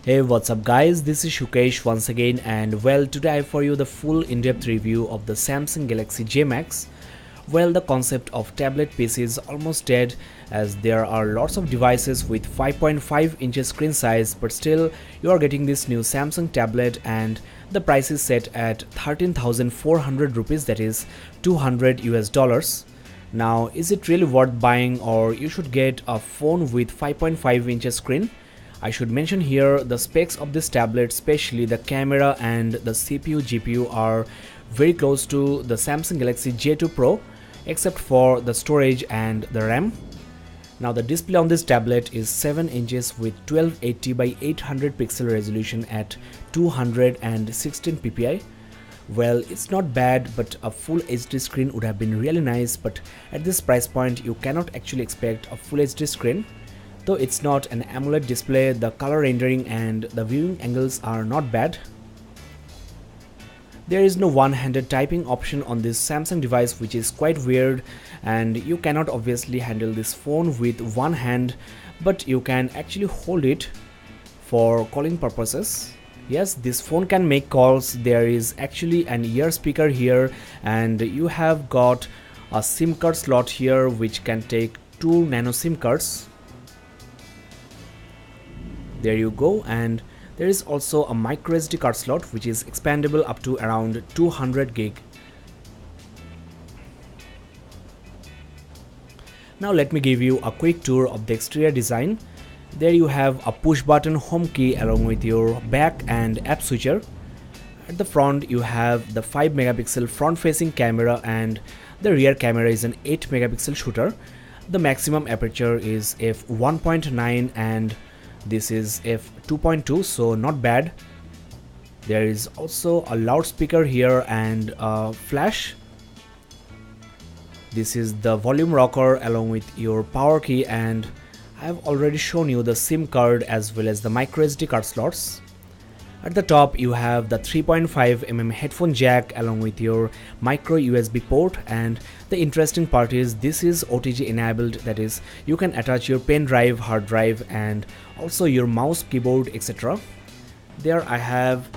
Hey, what's up guys, this is Shukesh once again, and well, today I have for you the full in-depth review of the Samsung Galaxy J Max. Well, the concept of tablet PC is almost dead, as there are lots of devices with 5.5 inches screen size, but still you are getting this new Samsung tablet and the price is set at 13,400 rupees, that is 200 US dollars. Now, is it really worth buying, or you should get a phone with 5.5 inches screen? I should mention here the specs of this tablet, especially the camera and the CPU GPU are very close to the Samsung Galaxy J2 Pro, except for the storage and the RAM. Now the display on this tablet is 7 inches with 1280 by 800 pixel resolution at 216 ppi. Well, it's not bad, but a full HD screen would have been really nice, but at this price point you cannot actually expect a full HD screen. Though it's not an AMOLED display, the color rendering and the viewing angles are not bad. There is no one-handed typing option on this Samsung device, which is quite weird, and you cannot obviously handle this phone with one hand, but you can actually hold it for calling purposes. Yes, this phone can make calls. There is actually an ear speaker here, and you have got a SIM card slot here which can take 2 nano SIM cards. There you go, and there is also a micro SD card slot which is expandable up to around 200 gig. Now let me give you a quick tour of the exterior design. There you have a push button home key along with your back and app switcher. At the front you have the 5 megapixel front facing camera, and the rear camera is an 8 megapixel shooter. The maximum aperture is f1.9 and this is f2.2, so not bad. There is also a loudspeaker here and a flash. This is the volume rocker along with your power key, and I have already shown you the SIM card as well as the micro SD card slots. At the top you have the 3.5mm headphone jack along with your micro USB port, and the interesting part is this is OTG enabled, that is you can attach your pen drive, hard drive and also your mouse, keyboard, etc. There I have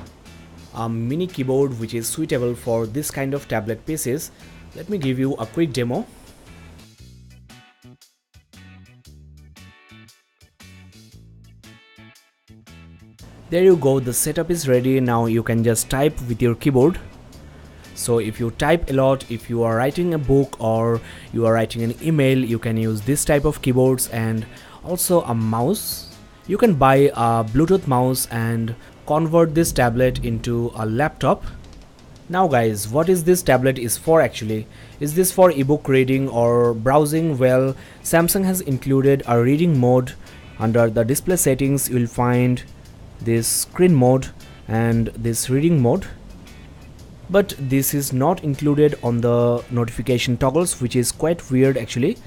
a mini keyboard which is suitable for this kind of tablet PCs. Let me give you a quick demo. There you go, the setup is ready. Now you can just type with your keyboard. So if you type a lot, if you are writing a book or you are writing an email, you can use this type of keyboards, and also a mouse. You can buy a Bluetooth mouse and convert this tablet into a laptop. Now guys, what is this tablet is for actually? Is this for ebook reading or browsing? Well, Samsung has included a reading mode. Under the display settings you will find this screen mode and this reading mode, but this is not included on the notification toggles, which is quite weird actually.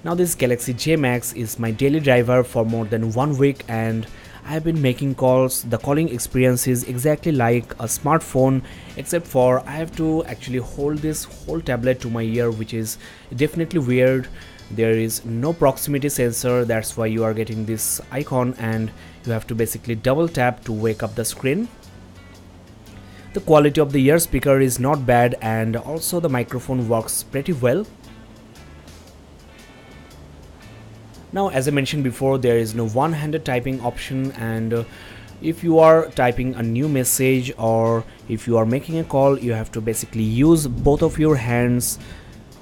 Now this Galaxy J Max is my daily driver for more than 1 week, and I have been making calls. The calling experience is exactly like a smartphone, except for I have to actually hold this whole tablet to my ear, which is definitely weird. There is no proximity sensor, that's why you are getting this icon and you have to basically double tap to wake up the screen. The quality of the ear speaker is not bad, and also the microphone works pretty well. Now as I mentioned before, there is no one-handed typing option, and if you are typing a new message or if you are making a call, you have to basically use both of your hands.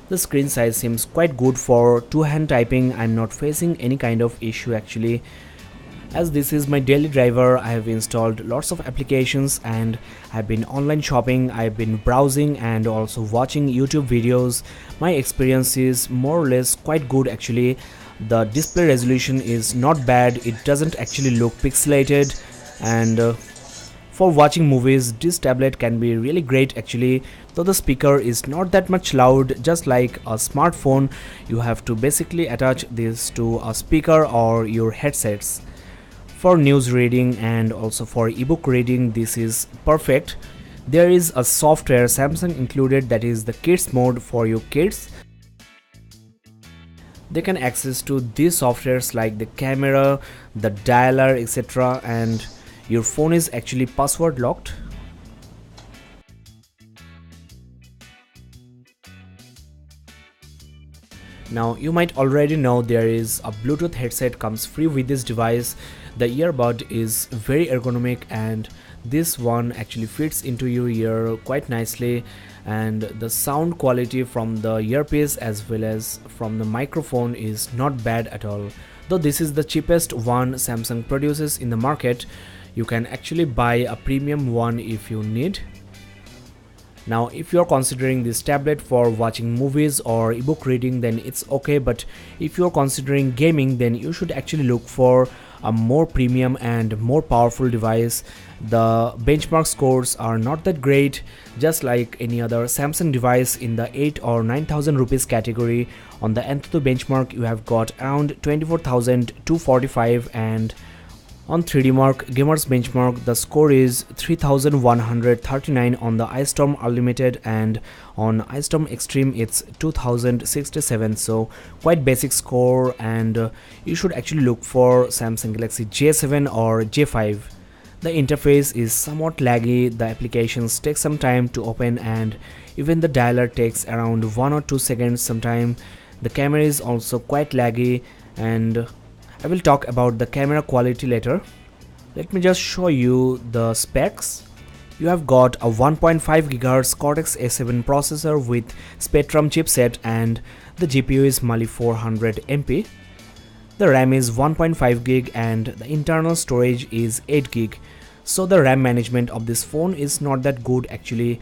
The screen size seems quite good for two-hand typing. I'm not facing any kind of issue actually. As this is my daily driver, I have installed lots of applications and I've been online shopping, I've been browsing and also watching YouTube videos. My experience is more or less quite good actually. The display resolution is not bad, it doesn't actually look pixelated, and for watching movies this tablet can be really great actually. Though the speaker is not that much loud, just like a smartphone, you have to basically attach this to a speaker or your headsets. For news reading and also for ebook reading, this is perfect. There is a software Samsung included, that is the kids mode for your kids. they can access to these softwares like the camera, the dialer, etc., and your phone is actually password locked. Now you might already know there is a Bluetooth headset comes free with this device. The earbud is very ergonomic and this one actually fits into your ear quite nicely, and the sound quality from the earpiece as well as from the microphone is not bad at all. Though this is the cheapest one Samsung produces in the market, you can actually buy a premium one if you need. Now if you are considering this tablet for watching movies or ebook reading, then it's okay, but if you are considering gaming, then you should actually look for a more premium and more powerful device. The benchmark scores are not that great, just like any other Samsung device in the 8 or 9,000 rupees category. On the Antutu benchmark you have got around 24,245, and on 3D Mark Gamers benchmark the score is 3139 on the iStorm Unlimited, and on iStorm Extreme it's 2067, so quite basic score, and you should actually look for Samsung Galaxy J7 or J5. The interface is somewhat laggy, the applications take some time to open, and even the dialer takes around 1 or 2 seconds sometime. The camera is also quite laggy, and I will talk about the camera quality later. Let me just show you the specs. You have got a 1.5 GHz Cortex A7 processor with Spectrum chipset, and the GPU is Mali 400 MP. The RAM is 1.5 GB and the internal storage is 8 GB. So the RAM management of this phone is not that good actually.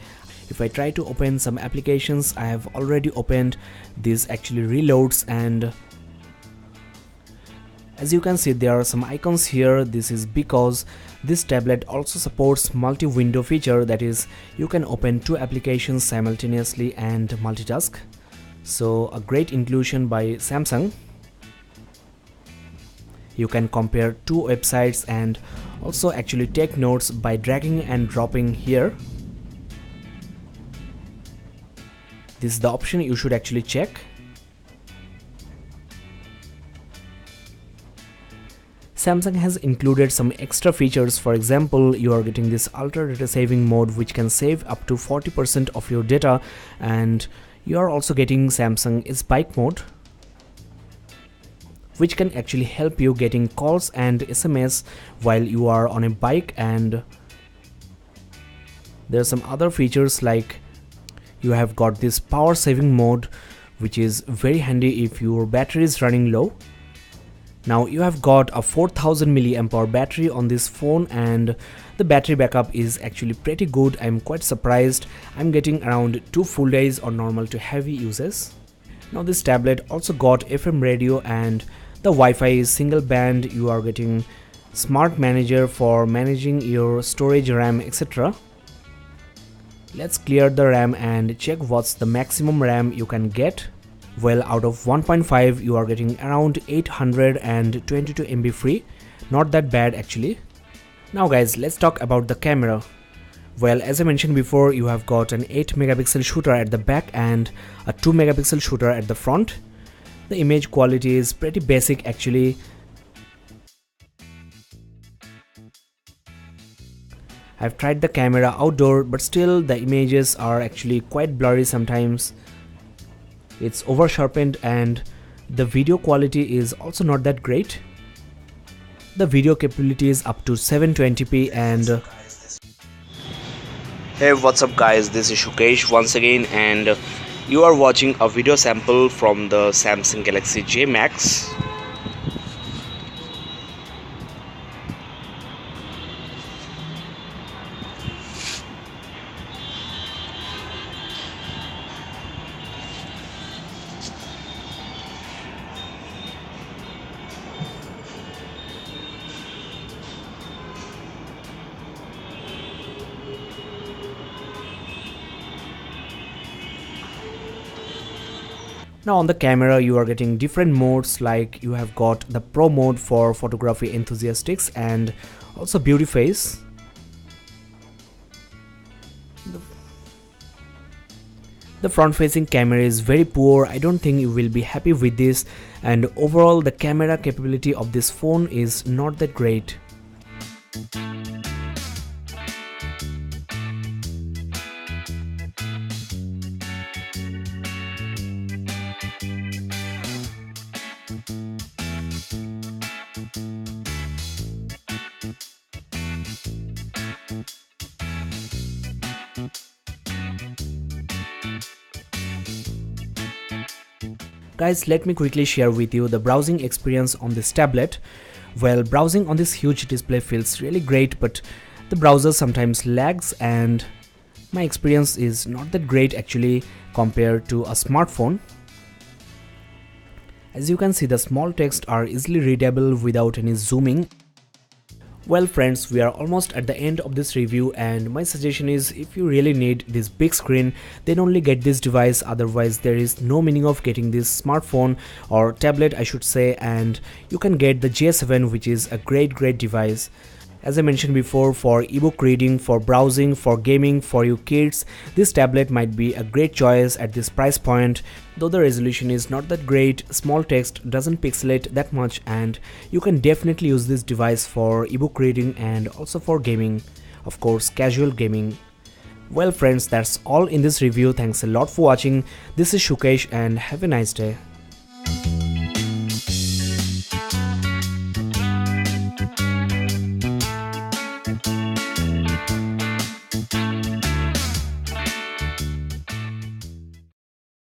If I try to open some applications, I have already opened, this actually reloads, and as you can see there are some icons here. This is because this tablet also supports multi-window feature, that is you can open 2 applications simultaneously and multitask. So a great inclusion by Samsung. You can compare 2 websites and also actually take notes by dragging and dropping here. This is the option you should actually check. Samsung has included some extra features. For example, you are getting this ultra data saving mode which can save up to 40% of your data, and you are also getting Samsung is bike mode, which can actually help you getting calls and SMS while you are on a bike. And there are some other features like you have got this power saving mode, which is very handy if your battery is running low. Now you have got a 4000 mAh battery on this phone, and the battery backup is actually pretty good. I'm quite surprised. I'm getting around 2 full days on normal to heavy uses. Now this tablet also got FM radio, and the Wi-Fi is single band. You are getting Smart Manager for managing your storage, RAM, etc. Let's clear the RAM and check what's the maximum RAM you can get. Well, out of 1.5 you are getting around 822 MB free. Not that bad actually. Now guys, let's talk about the camera. Well, as I mentioned before, you have got an 8 megapixel shooter at the back and a 2 megapixel shooter at the front. The image quality is pretty basic actually. I've tried the camera outdoor, but still the images are actually quite blurry sometimes. It's over sharpened, and the video quality is also not that great. The video capability is up to 720p, and Hey, what's up guys, this is Shukesh once again, and you are watching a video sample from the Samsung Galaxy J Max. now on the camera you are getting different modes, like you have got the Pro mode for photography enthusiasts and also beauty phase. The front facing camera is very poor. I don't think you will be happy with this, and overall the camera capability of this phone is not that great. Guys, let me quickly share with you the browsing experience on this tablet. Well, browsing on this huge display feels really great, but the browser sometimes lags and my experience is not that great actually compared to a smartphone. As you can see, the small text are easily readable without any zooming. Well friends, we are almost at the end of this review, and my suggestion is if you really need this big screen, then only get this device, otherwise there is no meaning of getting this smartphone or tablet I should say. And you can get the J7, which is a great device. As I mentioned before, for ebook reading, for browsing, for gaming, for your kids, this tablet might be a great choice at this price point. Though the resolution is not that great, small text doesn't pixelate that much, and you can definitely use this device for ebook reading and also for gaming, of course casual gaming. Well friends, that's all in this review. Thanks a lot for watching. This is Shukesh and have a nice day.